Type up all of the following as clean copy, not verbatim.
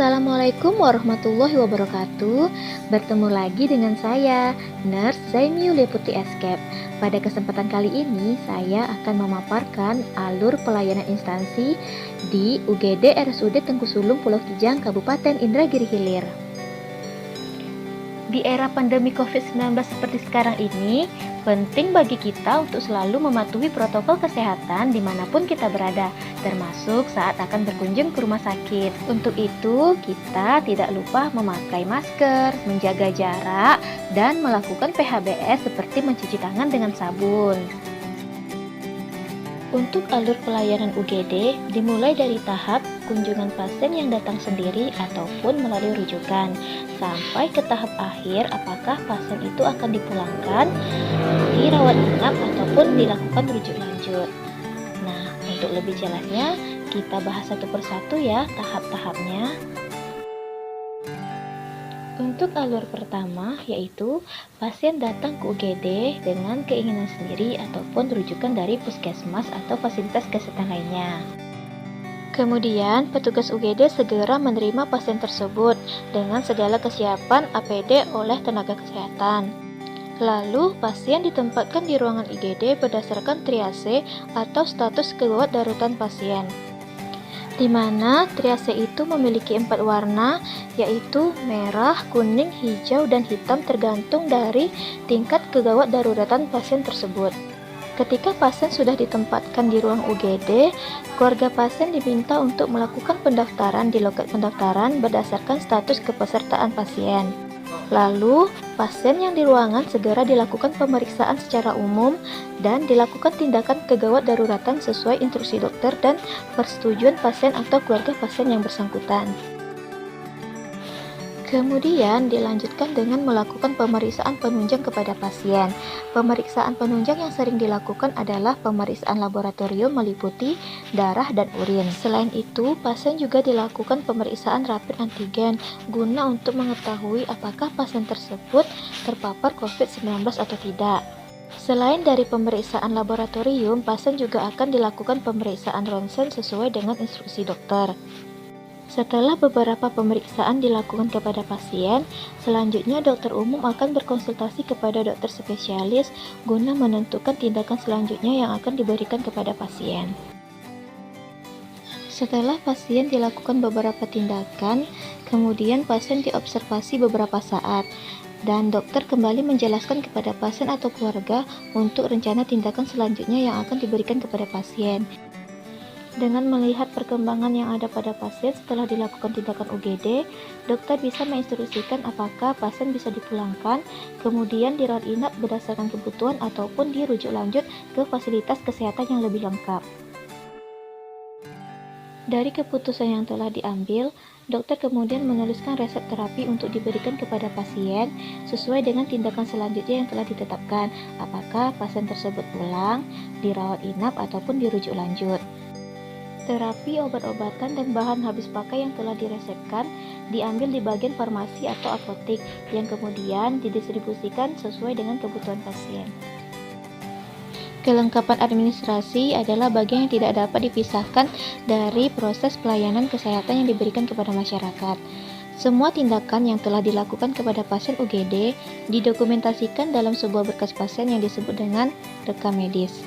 Assalamualaikum warahmatullahi wabarakatuh. Bertemu lagi dengan saya, Nurse Zaimi Yulia Putri Escape. Pada kesempatan kali ini, saya akan memaparkan alur pelayanan instansi di UGD RSUD Tengku Sulung Pulau Kijang, Kabupaten Indragiri Hilir. Di era pandemi COVID-19 seperti sekarang ini, penting bagi kita untuk selalu mematuhi protokol kesehatan dimanapun kita berada, termasuk saat akan berkunjung ke rumah sakit. Untuk itu, kita tidak lupa memakai masker, menjaga jarak, dan melakukan PHBS seperti mencuci tangan dengan sabun. Untuk alur pelayanan UGD dimulai dari tahap kunjungan pasien yang datang sendiri ataupun melalui rujukan sampai ke tahap akhir apakah pasien itu akan dipulangkan, dirawat inap ataupun dilakukan rujuk lanjut. Nah, untuk lebih jelasnya kita bahas satu persatu ya tahap-tahapnya. Untuk alur pertama yaitu pasien datang ke UGD dengan keinginan sendiri ataupun rujukan dari puskesmas atau fasilitas kesehatan lainnya. Kemudian petugas UGD segera menerima pasien tersebut dengan segala kesiapan APD oleh tenaga kesehatan. Lalu pasien ditempatkan di ruangan IGD berdasarkan triase atau status kegawat daruratan pasien, di mana triase itu memiliki 4 warna, yaitu merah, kuning, hijau, dan hitam tergantung dari tingkat kegawat daruratan pasien tersebut. Ketika pasien sudah ditempatkan di ruang UGD, keluarga pasien diminta untuk melakukan pendaftaran di loket pendaftaran berdasarkan status kepesertaan pasien. Lalu, pasien yang di ruangan segera dilakukan pemeriksaan secara umum dan dilakukan tindakan kegawat daruratan sesuai instruksi dokter dan persetujuan pasien atau keluarga pasien yang bersangkutan. Kemudian dilanjutkan dengan melakukan pemeriksaan penunjang kepada pasien. Pemeriksaan penunjang yang sering dilakukan adalah pemeriksaan laboratorium meliputi darah dan urin. Selain itu, pasien juga dilakukan pemeriksaan rapid antigen guna untuk mengetahui apakah pasien tersebut terpapar COVID-19 atau tidak. Selain dari pemeriksaan laboratorium, pasien juga akan dilakukan pemeriksaan ronsen sesuai dengan instruksi dokter. Setelah beberapa pemeriksaan dilakukan kepada pasien, selanjutnya dokter umum akan berkonsultasi kepada dokter spesialis guna menentukan tindakan selanjutnya yang akan diberikan kepada pasien. Setelah pasien dilakukan beberapa tindakan, kemudian pasien diobservasi beberapa saat, dan dokter kembali menjelaskan kepada pasien atau keluarga untuk rencana tindakan selanjutnya yang akan diberikan kepada pasien. Dengan melihat perkembangan yang ada pada pasien setelah dilakukan tindakan UGD, dokter bisa menginstruksikan apakah pasien bisa dipulangkan, kemudian dirawat inap berdasarkan kebutuhan ataupun dirujuk lanjut ke fasilitas kesehatan yang lebih lengkap. Dari keputusan yang telah diambil, dokter kemudian menuliskan resep terapi untuk diberikan kepada pasien sesuai dengan tindakan selanjutnya yang telah ditetapkan, apakah pasien tersebut pulang, dirawat inap ataupun dirujuk lanjut. Terapi obat-obatan dan bahan habis pakai yang telah diresepkan diambil di bagian farmasi atau apotek yang kemudian didistribusikan sesuai dengan kebutuhan pasien. Kelengkapan administrasi adalah bagian yang tidak dapat dipisahkan dari proses pelayanan kesehatan yang diberikan kepada masyarakat. Semua tindakan yang telah dilakukan kepada pasien UGD didokumentasikan dalam sebuah berkas pasien yang disebut dengan rekam medis.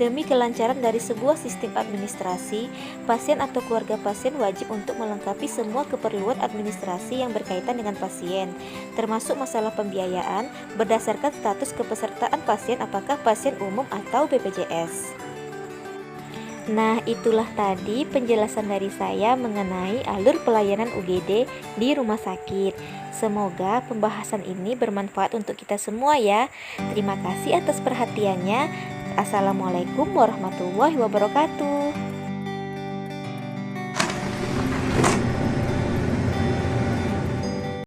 Demi kelancaran dari sebuah sistem administrasi, pasien atau keluarga pasien wajib untuk melengkapi semua keperluan administrasi yang berkaitan dengan pasien, termasuk masalah pembiayaan berdasarkan status kepesertaan pasien apakah pasien umum atau BPJS. Nah, itulah tadi penjelasan dari saya mengenai alur pelayanan UGD di rumah sakit. Semoga pembahasan ini bermanfaat untuk kita semua ya. Terima kasih atas perhatiannya. Assalamualaikum warahmatullahi wabarakatuh.